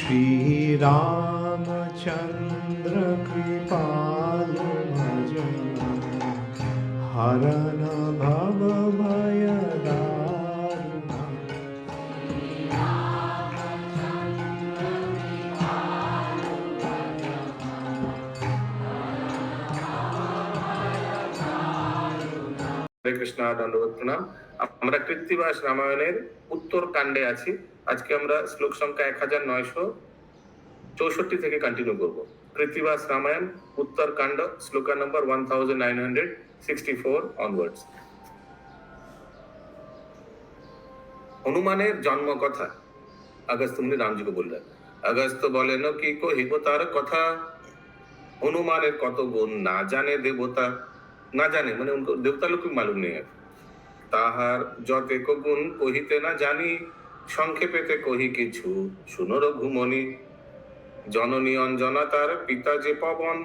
श्री रामचंद्र कृपालु भजन हरन भव भय दारुण। হরে কৃষ্ণ, দণ্ডবত প্রণাম। আমরা কৃত্তিবাস রামায়ণের উত্তর কাণ্ডে আছি। আজকে আমরা শ্লোক সংখ্যা 1964 থেকে কন্টিনিউ করব। কৃত্তিবাস রামায়ণ উত্তর কাণ্ড শ্লোকা নম্বর 1964 অনওয়ার্ডস। হনুমানের জন্ম কথা अगस्त मुनि राम जी को बोल रहा है। अगस्त बोले न कि कहिब तार কথা, हनुमाনের কত গুণ না জানে দেবতা। না জানে মানে उनको देवता लोग को मालूम नहीं है। তাহার যতেক গুণ কহিতে না জানি, সংক্ষেপেতে কহি কিছু শুনো রঘুমনি। জননী অঞ্জনা তার পিতা যে পবন,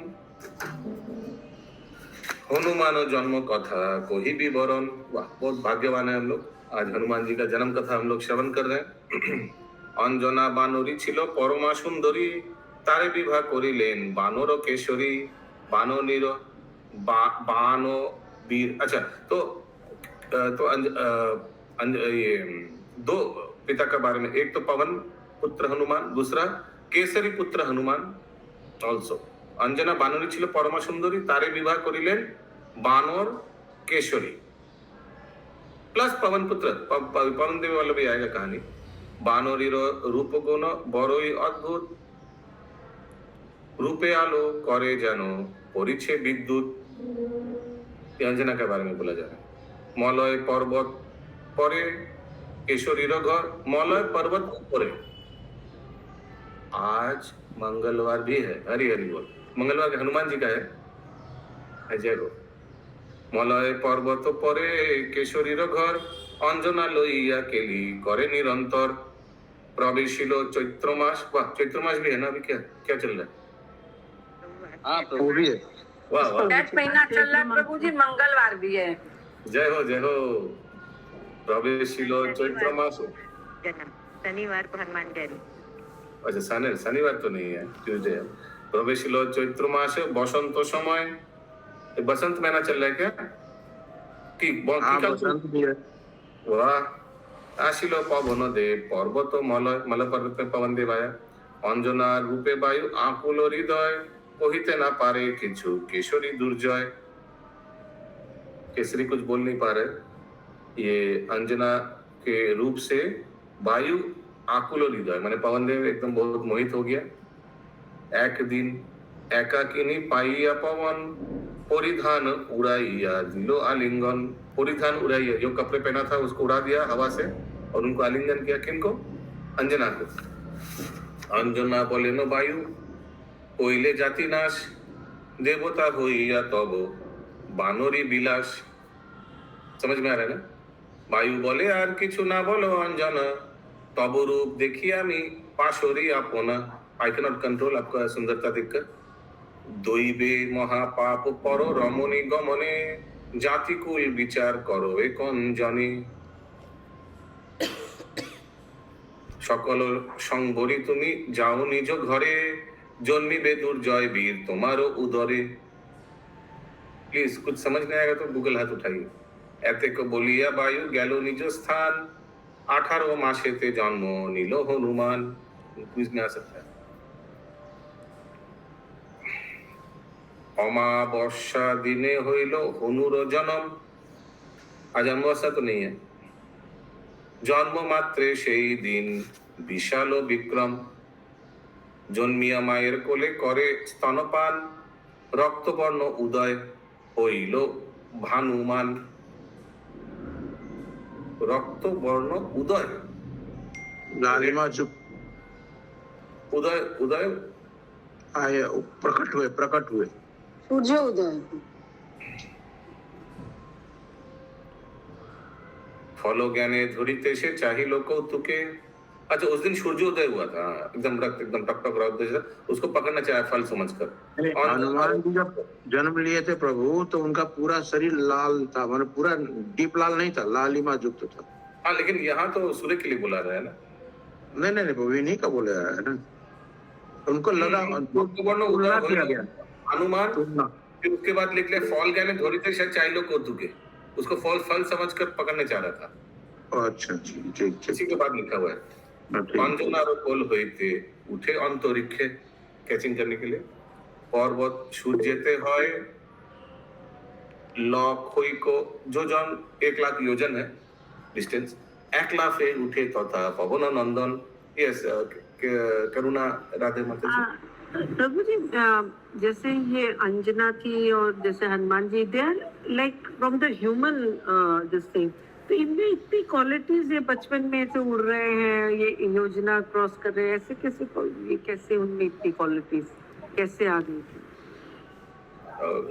हनुमान जन्म कथा कोई विवरण। वाह, बहुत भाग्यवान है हम लोग। आज हनुमान जी का जन्म कथा हम लोग श्रवण कर रहे हैं। अंजना बानरी छिलो परमा सुंदरी, तारे विवाह करिलेन बानर केशरी। बाननीर बानो वीर। अच्छा, तो ये दो पिता के बारे में, एक तो पवन पुत्र हनुमान, दूसरा केसरी पुत्र हनुमान ऑल्सो। अंजना बानरी छिलो परमा सुंदरी, तारे विवाह करिलेन बानर केशरी प्लस पवन पुत्र। पवन देव वाला भी आएगा कहानी। बानरीर रूप गुण बड़ई अद्भुत, रूपे आलो करे जानो परिछे विद्युत। अंजना के बारे में बोला जा रहा है। मलय पर्वत परे केशरीर घर, मलय पर्वत ऊपरे। आज मंगलवार भी है, हरि हरि बोल। मंगलवार हनुमान जी का है, जय हो। मलय पर्वत परे केशरीर घर, अंजना लइया केली करे निरंतर। प्रवेशिलो चैत्र मास। वाह, चैत्र मास भी है ना अभी? क्या क्या चल रहा है? हाँ, प्रभु भी है। वाह वाह, महीना चल रहा है प्रभु जी, मंगलवार भी है। जय हो जय हो। प्रवेशिलो चैत्र मास। शनिवार को हनुमान जयंती। अच्छा, शनिवार तो नहीं है, ट्यूसडे है। प्रवेशिलो चैत्र मास बसंत समय। बसंत महीना चल रहा है क्या? बसंत भी है। वाह। आशिलो पवन देव पर्वत मलय, मलय पर्वत में पवन देव आया। अंजना रूपे वायु आकुल हृदय, कहिते ना पारे किछु केशरी दुर्जय। केसरी कुछ बोल नहीं पा रहे। ये अंजना के रूप से वायु आकुल हृदय माने पवन देव एकदम बहुत मोहित हो गया। एक दिन एकाकिनी पाइया पवन, परिधान उड़ाइया दिलो आलिंगन। परिधान उड़ाइया, जो कपड़े पहना था उसको उड़ा दिया हवा से और उनको आलिंगन किया। किनको? अंजना को। अंजना बोले न वायु कोइले जाति नाश, देवता होइया तब बानरी विलास। समझ में आ रहा है ना? वायु बोले यार किछु ना बोलो अंजना, तब रूप देखी आमी पाशरी अपना। आई कैन नॉट कंट्रोल आपका सुंदरता देखकर। दैवे महापाप परो रमणी गमने, जातिकुल विचार करो ए कौन जाने। सकल संबरी तुमी जाओ निज घरे, जन्मिबे दुर्जय वीर तुम्हारो उदरे। प्लीज कुछ समझ नहीं आएगा तो गूगल हाथ उठाइए। एते को बोलिया वायु गेलो निज स्थान, 18 मासेते जन्म नीलो हनुमान। क्विज में आ सकता है। अमावस्या दिने हইল हनुर जन्म। आज अमावस्या तो नहीं है। जन्म मात्रे সেই দিন বিশাল বিক্রম, জন্মিয়া মায়ের কোলে করে স্তনপান। রক্তবর্ণ উদয় হইল ভানুমান। রক্তবর্ণ উদয়, लालिमा चुप उदय उदय आए, प्रकट हुए। सूर्य उदय। फलो ज्ञाने धरिते से चाहिलो कौतुके। अच्छा, उस दिन सूर्योदय हुआ था, एकदम रक्त एकदम टकटक रक्त जैसा, उसको पकड़ना चाहे फल समझकर। हनुमान जी जब जन्म लिए थे प्रभु, तो उनका पूरा शरीर लाल था, मतलब पूरा डीप लाल नहीं था, लालिमा युक्त था। हाँ, लेकिन यहाँ तो सूर्य के लिए बुला रहा है ना। नहीं प्रभु, इन्हीं का बोले है ना। उनको लगा বর্ণ तुलना উদয় किया হইল गया अनुमान, तुलना फिर उसके बाद लिख लिया फॉल ज्ञाने धोरिते शायद चाइलो को दुके, उसको फॉल फल समझकर पकड़ने चाह रहा था, अच्छा ठीक ठीक इसी के बाद लिखा हुआ है ठीक অঞ্জনার কোল হইতে উঠে অন্তরিক্ষে ক্যাচিং करने के लिए পর্বত সূর্যেতে হয় লক্ষৈক যোজন 1,00,000 योजन है डिस्टेंस, একলাফে উঠে তথা পবন নন্দন। यस करुणा राधे माता जी। प्रभु जी, जैसे ये अंजना थी और जैसे Hanuman ji, they are like from the human this thing, तो इनमें इतनी क्वालिटीज ये बचपन में ऐसे उड़ रहे हैं, ये योजना क्रॉस कर रहे हैं, ऐसे कैसे ये कैसे उनमें इतनी क्वालिटीज कैसे आ गई थी?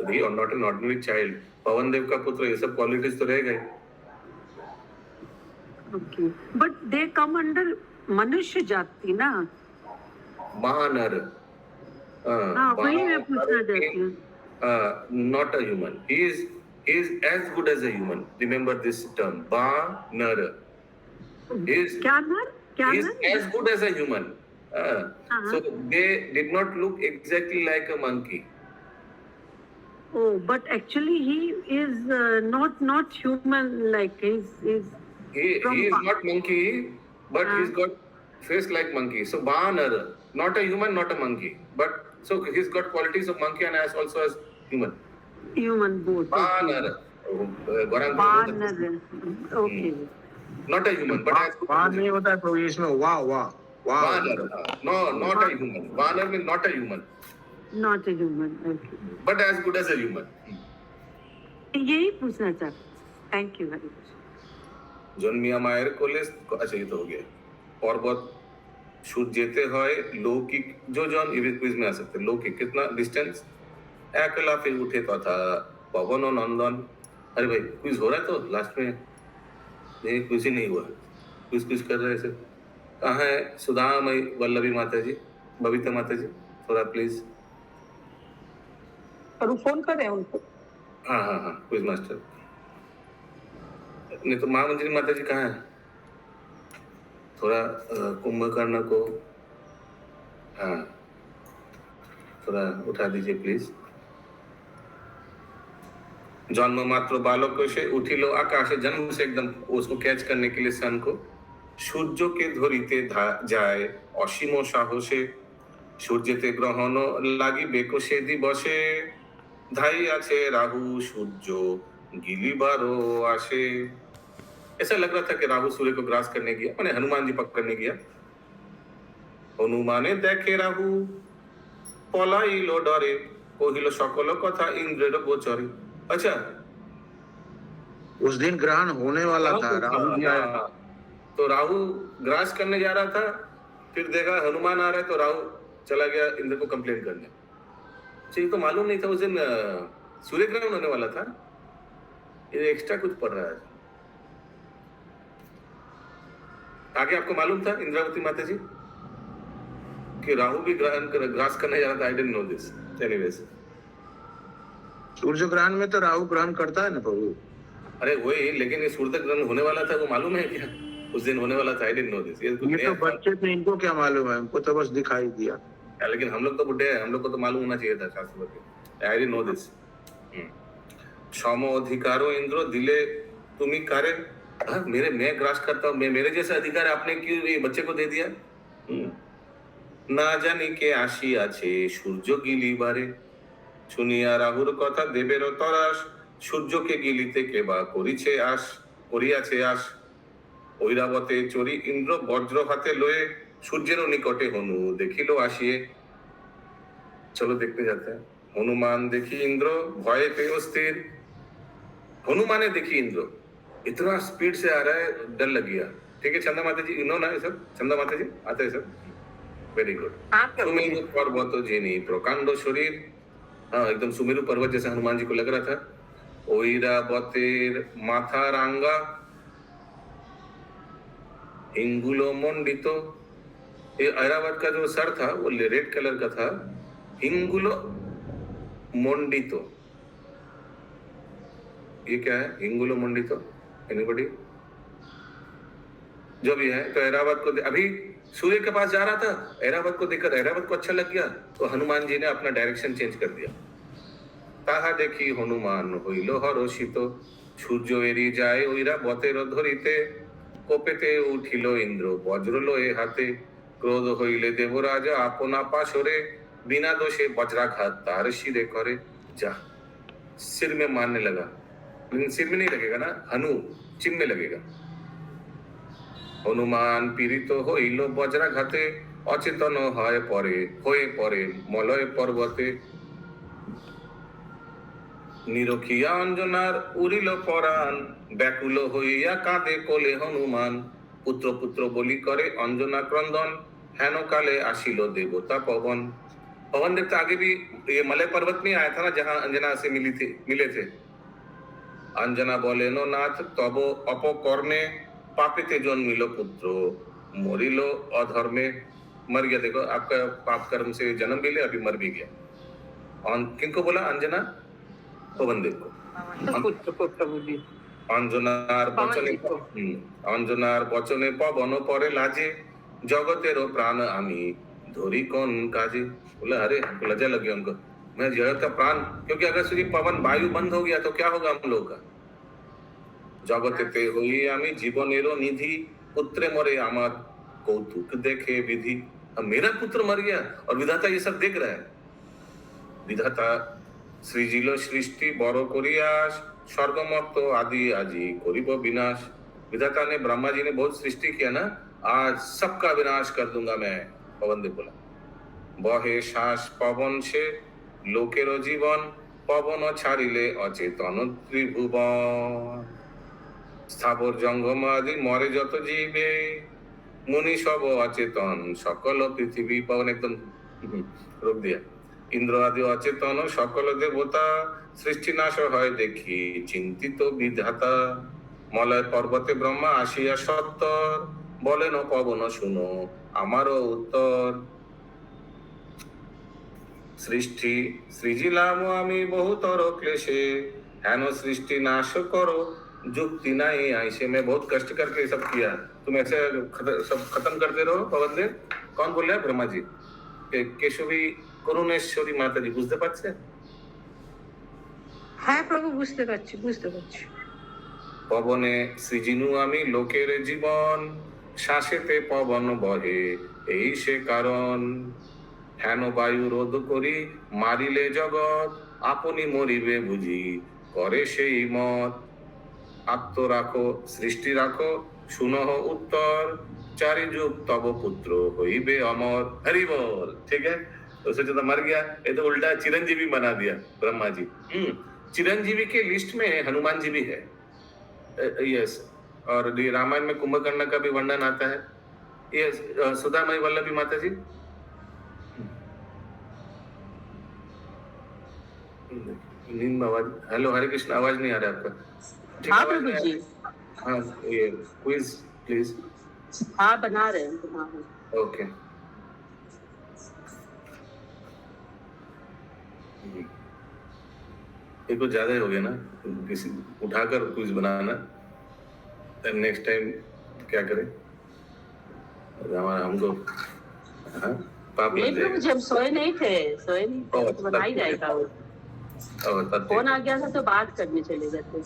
He are not an ordinary child, Pavan Dev का पुत्र, ये सब क्वालिटीज तो रह गए। Okay, but they come under मनुष्य जाति ना। वानर, हाँ, वही मैं पूछना चाहती हूँ। not a human, he is as good as a human, remember this term वानर, क्या नर he is as good as a human, so they did not look exactly like a monkey. Oh, but actually he is not human, like he is not monkey, but he's got face like monkey, so वानर, not a human, not a monkey, but so he's got qualities of monkey and as also as human both. वानर, okay, not a human, but as वाह नहीं होता है प्रभु इसमें, वाह वाह वाह वानर, no, not a human, वानर means not a human, okay, but as good as a human. यही पूछना चाहती। Thank you very much. জন্মিয়া মায়ের কোলে, আচ্ছা ये तो हो गया। पर्वत সূর্যেতে হয় লৌকিক যোজন, ये भी क्विज में आ सकते हैं, लौकिक कितना डिस्टेंस, একলাফে উঠে তথা पवन नंदन। अरे भाई क्विज हो रहा है तो लास्ट में ये क्विज ही नहीं हुआ, क्विज कर रहे हैं सिर्फ। कहाँ है सुधामयी वल्लभी माता जी, बबीता माता जी, थोड़ा प्लीज। करूँ फोन करें उनको? हाँ हाँ हाँ, क्विज मास्टर नहीं तो महामंत्री माता जी कहाँ है, थोड़ा कुंभकर्ण को हाँ थोड़ा उठा दीजिए प्लीज। जन्म मात्र बालक से उठिल आकाशे, जन्म से एकदम उसको कैच करने के लिए सन को, सूर्य के धरिते जाए असीम साहसे, सूर्यते ग्रहण लागिबे कोशे दिवसे, धाई आछे राहु सूर्य गिलिबारो आशे। ऐसा लग रहा था कि राहु सूर्य को ग्रास करने गया, माने हनुमान जी पकड़ने गया। हनुमाने देखे राहु पलाइलो डरे, कहिल सकल कथा इंद्रेर गोचरे। अच्छा, उस दिन ग्रहण होने वाला था, राहु जी आया, तो राहु ग्रास करने जा रहा था, फिर देखा हनुमान आ रहा है तो राहु चला गया इंद्र को कंप्लेन करने। ये तो मालूम नहीं था उस दिन सूर्य ग्रहण होने वाला था, ये एक्स्ट्रा कुछ पड़ रहा है। आगे आपको मालूम था इंद्रावती माता जी कि राहु भी ग्रास करने जा रहा था? I didn't know this. Anyways, सूर्य ग्रहण में तो राहु ग्रहण करता है ना प्रभु। अरे वही, लेकिन ये सूर्य ग्रहण होने वाला था वो मालूम है क्या? उस दिन होने वाला था। I didn't know this. ये तो बच्चे थे, इनको क्या मालूम है, हमको तो बस दिखाई दिया। लेकिन हम लोग तो बुढ़े हैं, हम लोग को तो मालूम होना चाहिए था शास्त्र के। I didn't know this. सम अधिकारो इंद्र दिले तुमी कारे, मेरे मैं ग्रास करता हूँ, मैं मेरे जैसा अधिकार आपने क्यों ये बच्चे को दे दिया? ना जानी के आशी आछे सूर्य गिलिबारे, শুনিয়া রাহুর কথা দেবের তরাস, সূর্যকে গিলিতে কেবা করিছে আস, করিয়াছে আস। ঐরাবতে চরি ইন্দ্র বজ্র হাতে লয়ে, সূর্যের নিকটে হনু দেখিল আসিয়ে। चलो देखते जाते हैं। हनुमान देखी इंद्र भय पे स्थिर, हनुमाने देखी इंद्र इतना स्पीड से आ रहा है, डर लग गया। ठीक है चंदा माता जी, इन्होंने ना सब चंदा माता जी आते हैं सब, वेरी गुड। तुम्हें पर्वत जिनी प्रकांड शरीर, हाँ एकदम सुमेरु पर्वत जैसा हनुमान जी को लग रहा था। ओइरावतेर माथा रांगा, हिंगुलो मंडित, ये ऐरावत का जो सर था वो रेड कलर का था, हिंगुलो मंडित, ये क्या है हिंगुलो मंडित? एनीबॉडी? जो भी है तो ऐरावत को अभी सूर्य के पास जा रहा था, ऐरावत को देखकर ऐरावत को अच्छा लग गया, तो हनुमान जी ने अपना डायरेक्शन चेंज कर दिया। তাহা দেখি হনুমান হইল হরষিত, সূর্য এড়িয়ে যায় ওইরা বতের ধরিতে, কোপেতে উঠিল ইন্দ্র বজ্র লয়ে হাতে, ক্রোধ হইলে দেবরাজ আপনা পাশরে, बिना दोषे वज्राघात तार शिरे करे जा। सिर में मारने लगा, लेकिन सिर में नहीं लगेगा ना, हनु चिन्ह में लगेगा। हनुमान पीड़ित হইল বজ্রাঘাতে, অচেতন হয়ে পড়ে মলয় পর্বতে। নিরখিয়া অঞ্জনার উড়িল পরাণ, ব্যাকুল হইয়া কাঁদে কোলে হনুমান। পুত্র পুত্র বলি করে অঞ্জনা ক্রন্দন, হেন কালে আসিল देवता पवन। पवन देवता आगे भी ये मलय पर्वत में आया था ना, जहां अंजना से मिले थे। अंजना बोले नो नाथ तब अपकर्मे, पापिते जन्मिलो पुत्र मरिलो अधर्मे। मर गया, देखो आपका पाप कर्म से जन्म भी ले, अभी मर भी गया। किनको बोला? अंजना, पवन देव को। अंजनार बचने पवन परे लाजे, जगतेरो प्राण आमी धोरी कौन काजे। बोला अरे हमको लज्जा लग गया उनको, मैं जगत का प्राण, क्योंकि अगर सिर्फ पवन वायु बंद हो गया तो क्या होगा हम लोग का। जगते हुई आमी जीवनेरो निधि, पुत्रे मरे आमार कौतुक देखे विधि। अब मेरा पुत्र मर गया और विधाता ये सब देख रहा है। विधाता सृजिल सृष्टि बड़ करियास, स्वर्गमर्त आदि आजी करिब विनाश। विधाता ने, ब्रह्मा जी ने बहुत सृष्टि किया ना, आज सबका विनाश कर दूंगा मैं। पवन देव बोला बहे श्वास पवन से लोकेरो जीवन, पवन छाड़िले अचेतन त्रिभुवन। स्थावर जंगम आदि मरे जत जीवे, मुनि सब अचेतन सकल पृथ्वी। पवन एकदम रोक दिया। इंद्र आदि अचेतन सकल देवता, सृष्टि नाश है देखी चिंतित विधाता। मलय पर्वते ब्रह्मा आसिया सत्तर, बोले न पवन सुनो आमारो उत्तर। सृष्टि सृजिलाम आमी बहुतर क्लेशे, हेन सृष्टि नाश करो जुक्ति नहीं ऐसे। मैं बहुत कष्ट करके सब किया, तुम ऐसे सब खत्म करते रहो। पवन देव कौन बोल रहा है? ब्रह्मा जी। केशवी করুণেশ্বরী মাতাজি বুঝতে পারছেন? হ্যাঁ প্রভু, বুঝতে পারছি। পবনে সৃজিনু আমি লোকের জীবন, শ্বাসেতে পবন বহে এই সে কারণ। হেন বায়ু রোধ করি মারিলে জগৎ, আপনি মরিবে বুঝি করে সেই মত। আত্ম রাখো সৃষ্টি রাখো सुनह उत्तर, चारि युग तब पुत्र होइबे अमर। हरि बोल। ठीक है, तो सोचा तो मर गया, ये तो उल्टा चिरंजीवी बना दिया ब्रह्मा जी। चिरंजीवी के लिस्ट में हनुमान जी भी है। यस, और ये रामायण में कुंभकर्ण का भी वर्णन आता है। ये सुधामयी वल्लभी माता जी, नींद में आवाज। हेलो हरे कृष्ण, आवाज नहीं आ रहा आपका। हाँ प्रभु जी। हाँ, ये क्विज प्लीज। हाँ बना रहे हैं। ओके, ये कुछ ज्यादा ही हो गया ना, किसी उठाकर क्विज बनाना। नेक्स्ट टाइम क्या करें, हमारा हमको पाप लग जाएगा। जब सोए नहीं थे तो बना ही जाएगा। फोन आ गया था तो बात करने चले जाते।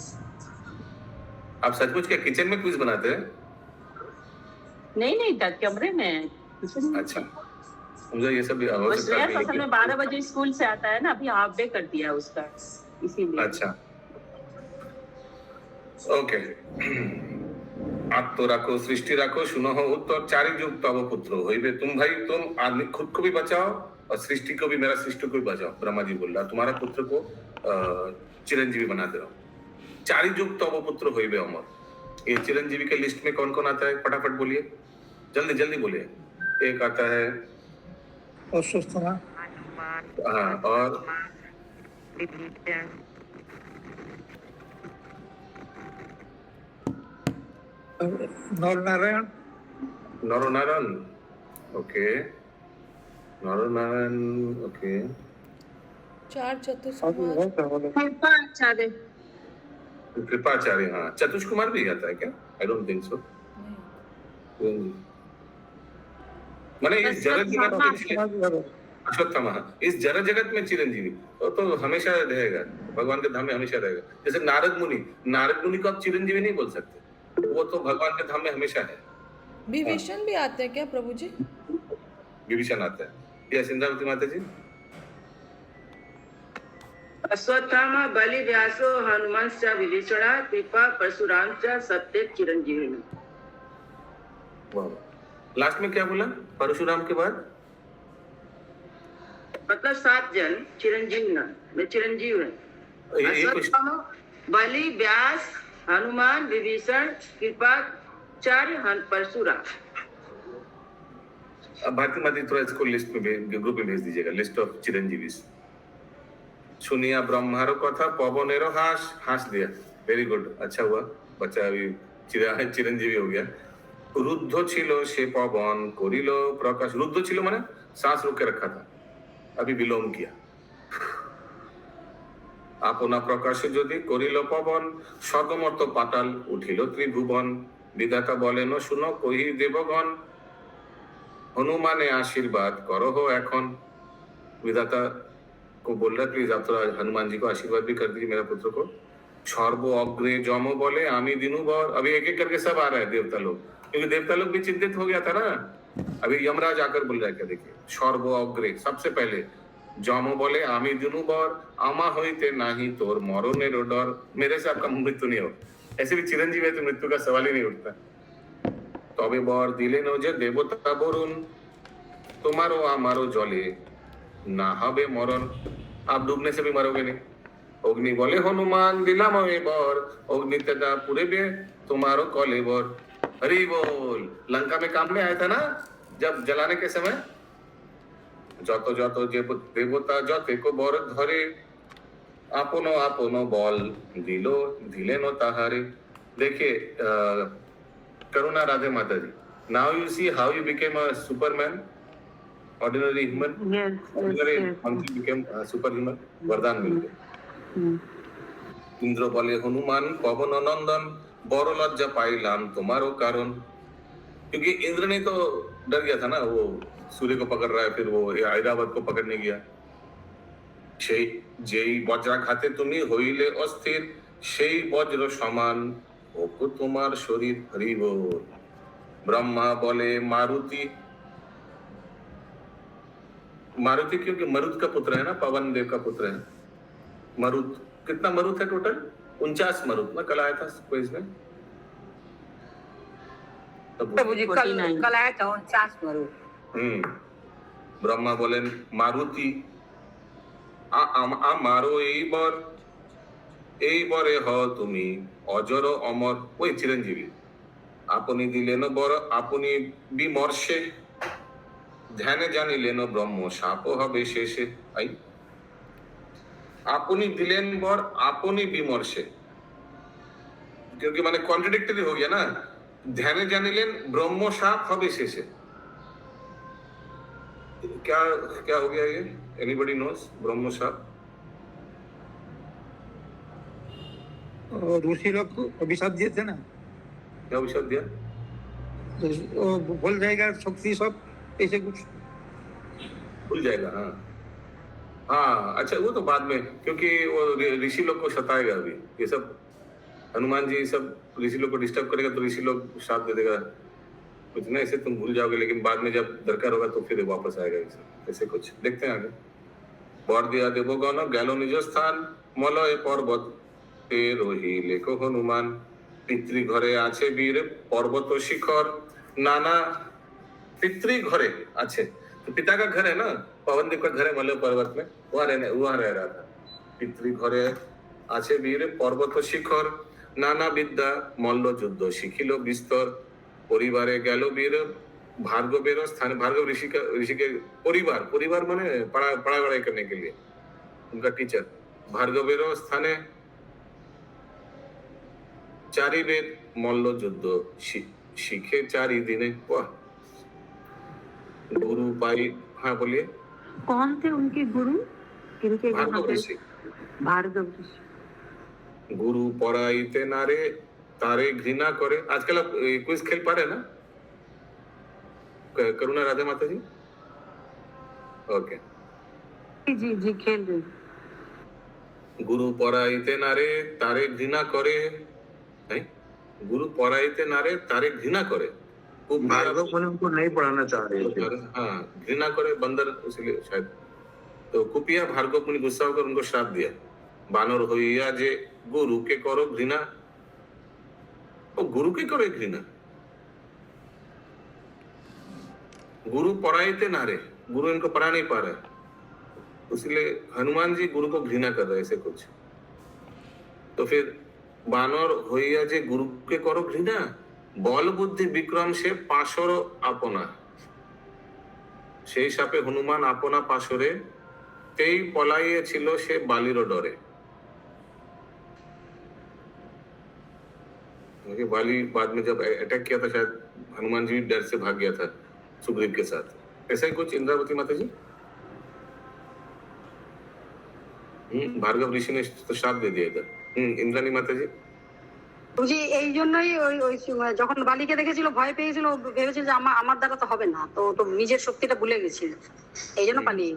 आप सचमुच क्या किचन में क्विज बनाते हैं? नहीं, कमरे में। अच्छा, मुझे ये सब भी हो सकता है। असल में 12 बजे स्कूल से आता है ना, अभी हाफ डे कर दिया उसका, इसीलिए। अच्छा, ओके। आत्म राखो सृष्टि राखो, सुनो हो उत्तर, चारि युग तब पुत्र होइबे। तुम भाई, तुम आदमी खुद को भी बचाओ और सृष्टि को भी, मेरा सृष्टि को भी बचाओ। ब्रह्मा जी बोल रहा, तुम्हारा पुत्र को चिरंजीवी बनाते रहो। चारि युग तब पुत्र होइबे अमर। ये चिरंजीवी के लिस्ट में कौन कौन आता है? फटाफट बोलिए, जल्दी जल्दी बोलिए। एक आता है हाँ, और नरनारायण। नरनारायण, ओके। नरनारायण, ओके। चार चतुष्कुमार, कृपाचार्य, हाँ। चतुष कुमार भी आता है क्या? I don't think so. माने इस जड़ जगत अश्वत्थामा। में अश्वत्थामा, इस जड़ जगत में चिरंजीवी तो हमेशा रहेगा, भगवान के धाम में हमेशा रहेगा। जैसे नारद मुनि को आप चिरंजीवी नहीं बोल सकते, वो तो भगवान के धाम में हमेशा है। विभीषण भी आते हैं क्या प्रभु जी? विभीषण आता है। यस इंद्रावती माता जी। अश्वत्थामा बलि व्यासो हनुमंश्च विभीषणा कृपा परशुराम च सत्य चिरंजीवी। लास्ट में क्या बोला परशुराम के बाद? मतलब 7 जन चिरंजीव न, मैं चिरंजीव है। ये कुछ अश्वत्थामा बलि व्यास हनुमान विभीषण कृपाचार्य परशुराम। अब भारती माता थोड़ा इसको लिस्ट में ग्रुप में भेज दीजिएगा, लिस्ट ऑफ चिरंजीवी। सुनिया ब्रह्मारो कथा पवनेरो हास दिया, वेरी गुड, अच्छा हुआ बच्चा अभी चिरंजीवी हो गया। रुद्ध छिलो से पवन करिलो प्रकाश, रुद्ध छिलो माने सांस रोक के रखा था, अभी विलोम किया। अपना प्रकाश यदि करिलो पवन स्वर्गमर्त पाताल उठिलो त्रिभुवन, विधाता बोलेन सुनो कहि देवगण, हनुमाने आशीर्वाद करो हो एखन। विधाता को बोल रहा प्लीज आप थोड़ा हनुमान जी को आशीर्वाद भी कर दीजिए मेरा पुत्र को। सर्व अग्रे जम बोले आमी दिनु बर, अभी एक एक करके सब आ रहा है देवता लोग, क्योंकि देवता लोग भी चिंतित हो गया था ना। अभी यमराज आकर बोल रहा है, क्या देखिए, सर्व अग्रे सबसे पहले जम बोले आमी दिनु बर, आमा होइते नाही तोर मरनेरो डर, मेरे से आपका मृत्यु नहीं हो। ऐसे भी चिरंजीव है तो मृत्यु का सवाल ही नहीं उठता। तबे बर दिले नो जे देवता बरुण, तुम्हारो आमारो जले ना हबे मरण, आप डूबने से भी मरोगे नहीं। अग्नि बोले हनुमान दिला मोए बर, अग्नि तेदा पूरे बे तुम्हारो कले बर। हरि बोल। लंका में काम में आया था ना जब जलाने के समय, जतो जतो जे देवता जते को बर धरे, आपनो आपनो बल दिलो दिले नो ताहारे। देखिए Karuna Radhe Mata ji, now you see how you became a superman, ordinary human, ordinary monkey became superhuman, वरदान मिल गया। इंद्र बोले हनुमान पवन नंदन, बड़ लज्जा पाइलाम तुम्हारो कारण, क्योंकि इंद्र ने तो डर गया था ना, वो सूर्य को पकड़ रहा है, फिर वो ऐरावत को पकड़ने गया। जेई वज्राघाते तुम्ही होइले अस्थिर, সেই বজ্র সমান ওকো তোমার শরীর। হরি बोल। ब्रह्मा बोले मारुति, मारुति क्योंकि मरुत का पुत्र है ना, पवन देव का पुत्र है मरुत। कितना मरुत है टोटल? 49 मरुत ना, कल आया था क्विज में। प्रभु जी कल आया था 49 मरुत। ब्रह्मा बोले मारुति मारो এই বরে হ তুমি অজর অমর, ওই চিরঞ্জীবী। আপনি দিলেন বর আপনি বিমর্ষে, ধ্যানে জানিলেন ব্রহ্ম সাপ হবে শেষে। আই আপনি दिलेन बर আপনি विमर्शे, क्योंकि माने कॉन्ट्रडिक्टरी हो गया ना, ध्यान जानिलेन ब्रह्म साप हबे शेषे। क्या क्या हो गया ये? एनीबॉडी नोस ब्रह्म साप? ऋषि लोग को अभिशाप दिए थे ना, क्या अभिशाप दिया? तो वो भूल जाएगा शक्ति सब, ऐसे कुछ भूल जाएगा। हाँ हाँ, अच्छा वो तो बाद में, क्योंकि वो ऋषि लोग को सताएगा अभी ये सब, हनुमान जी सब ऋषि लोग को डिस्टर्ब करेगा तो ऋषि लोग श्राप दे देगा कुछ ना, ऐसे तुम भूल जाओगे, लेकिन बाद में जब दरकार होगा तो फिर वापस आएगा ये सब, ऐसे कुछ। देखते हैं आगे। बर दिया देवगण गैलो निज स्थान, मलय पर्वत রহিলে হনুমান, পিতৃ ঘরে আছে বীর पर्वत शिखर, नाना पितृ घरे अच्छे, तो पिता का घर है ना, पवन देव का घर है मलय पर्वत में, वहां रह रहा था। पितृ घरे আছে বীর पर्वत शिखर, नाना विद्या मल्ल युद्ध शिखिल विस्तर, परिवारे गैल वीर भार्गवेर स्थान, भार्गव ऋषि के परिवार माने पढ़ाई करने के लिए उनका टीचर, भार्गवेर स्थाने चारि वेद मल्ल युद्ध शिखे चारि दिने। वाह, गुरु पाई। हाँ बोलिए। कौन थे उनके गुरु? किनके? भार्गव ऋषि। भार्गव ऋषि। गुरु पढ़ाईते नारे तारे घृणा करे। आजकल आप क्विज खेल पा रहे ना? करुणा राधा माता जी। ओके। जी जी खेल रही। গুরু পড়াইতে নারে তারে ঘৃণা করে, नहीं? गुरु पढ़ाइते नारे तारे घृणा करे। भार्गव मुनि उनको नहीं पढ़ाना चाह रहे थे। हाँ, घृणा करे बंदर, इसलिए शायद। तो कुपिया भार्गव मुनि गुस्सा होकर उनको श्राप दिया, बानर होइया जे गुरु के करो घृणा। ओ गुरु के करो घृणा, गुरु पढ़ाइते नारे, गुरु इनको पढ़ा नहीं पा रहे, इसलिए हनुमान जी गुरु को घृणा कर रहे, ऐसे कुछ। तो फिर বানর হইয়া যে গুরুকে করো ঘৃণা, বল বুদ্ধি বিক্রম সে পাশর আপনা। সেই সাপে হনুমান আপনা পাশরে তেই পলাইয়েছিল সে বালির ডরে। बाली बाद में जब अटैक किया था, शायद हनुमान जी डर से भाग गया था सुग्रीव के साथ, ऐसा ही कुछ। इंद्रावती माता जी, भार्गव ऋषि ने तो श्राप दे दिया था। इंद्राणी माता जी। বুঝি এই জন্যই ওই ওই যখন বালিকে দেখেছিল ভয় পেয়েছিল, ভেবেছিল যে আমার দ্বারা তো হবে না, তো তো নিজের শক্তিটা ভুলে গেছিল, এই জন্য পালিয়ে।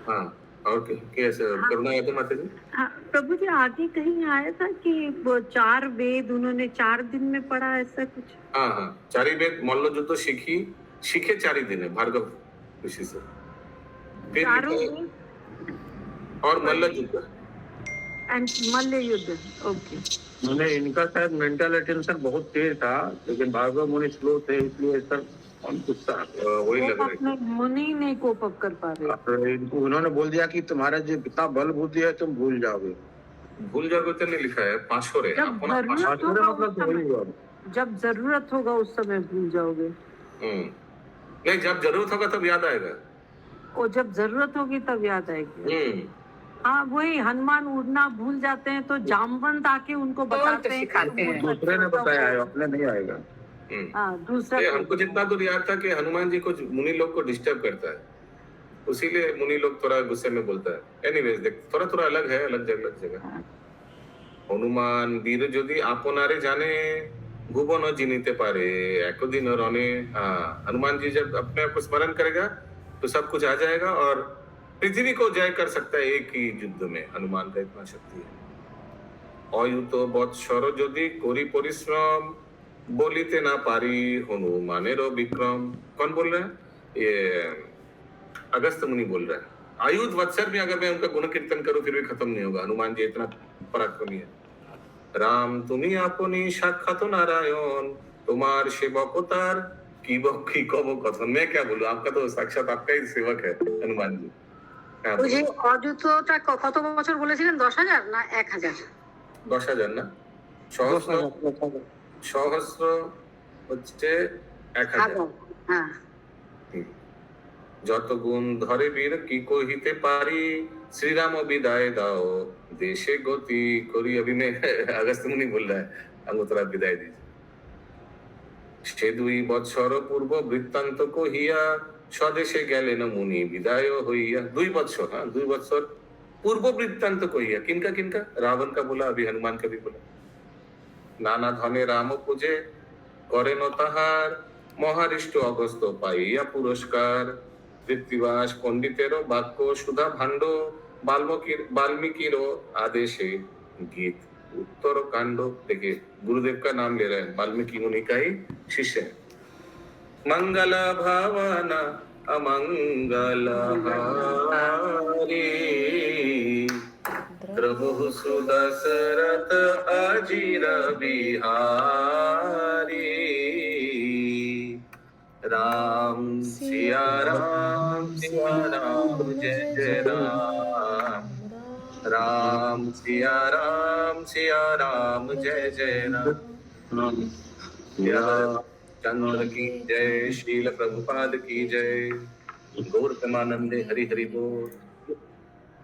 हाँ, और कैसे करुणा यादव माता जी। हाँ, प्रभु जी आगे कहीं आया था कि वो 4 वेद उन्होंने 4 दिन में पढ़ा, ऐसा कुछ। हाँ हाँ, 4 वेद मल्ल युद्ध सीखे 4 दिन है भार्गव ऋषि से। फिर और मल्ल युद्ध एंड मल्ल युद्ध। ओके। मैंने इनका शायद मेंटल अटेंशन बहुत तेज था, लेकिन भार्गव मुनि स्लो थे, इसलिए सर गुस्सा वही लग रहा है। मुनि नहीं कोप अप कर पा रहे। उन्होंने बोल दिया कि तुम्हारा जो कितना बल बुद्धि है तुम भूल जाओगे। भूल जाओगे तो नहीं लिखा है, पाशोरे। जब जरूरत होगा उस समय भूल जाओगे। नहीं, जब जरूरत होगा तब याद आएगा। और जब जरूरत होगी तब याद आएगी। हाँ, वही हनुमान उड़ना भूल जाते हैं, तो जामवंत आके उनको बताते हैं, दूसरे ने बताया है, अपने नहीं आएगा। दूसरा हमको जितना दूर याद था कि हनुमान जी को मुनि लोग को डिस्टर्ब करता है, उसीलिए मुनि लोग थोड़ा गुस्से में बोलता है। एनीवेज देख, थोड़ा थोड़ा अलग है, अलग जगह। हनुमान वीर यदि आपनारे जाने भुवन जिनीते पारे एक दिन रने। हनुमान जी जब अपने आप को स्मरण करेगा तो सब कुछ आ जाएगा और पृथ्वी को जय कर सकता है एक ही युद्ध में। हनुमान का इतना शक्ति है। अयुत बत्सर यदि कोरी परिश्रम बोलिते ना पारी हनुमानेरो विक्रम। कौन बोल रहा है? ये अगस्त मुनि बोल रहा है। आयुध वत्सर में अगर मैं उनका गुण कीर्तन करूं फिर भी खत्म नहीं होगा। हनुमान जी इतना पराक्रमी है। राम तुम्ही आपनी साक्षात नारायण, तुम्हार सेवक तार की कब कथन। मैं क्या बोलूं, आपका तो साक्षात आपका ही सेवक है हनुमान जी। বুঝি অযুতটা কত বছর বলেছিলেন? 10,000 না 1,000? 10,000 না, সহস্র হচ্ছে 1,000। হ্যাঁ। যত গুণ ধরে বীর কি কহিতে পারি, श्रीराम विदाय दाओ देशे गति करी। अभी मैं अगस्त मुनि बोल रहा है, हमको थोड़ा विदाई दीजिए। সে 2 বৎসর পূর্ব বৃত্তান্ত কহিয়া স্বদেশে গেলেন মুনি বিদায় হইয়া। 2 বৎসর, हाँ 2 বৎসর पूर्व वृत्तांत कहिया। किनका किनका? रावण का बोला, अभी हनुमान का भी बोला। नाना धने राम पूजे करेन ताहार, মহারিষ্ট অগস্ত পাইয়া পুরস্কার। কৃত্তিবাস পণ্ডিতেরও বাক্য সুধা ভাণ্ড, वाल्मीकिरो आदेशे गीत उत्तर कांड। देखिए गुरुदेव का नाम ले रहे हैं, वाल्मीकि मुनि का ही शिष्य है। मंगल भावना अमंगल हारी, प्रभु सुदशरथ अजीर बिहारी। राम सिया राम जय जय राम, राम सिया राम जय जय राम। चंद्र की जय, शील प्रभुपाद की जय। गौर प्रेमानंदे हरि हरि बोल।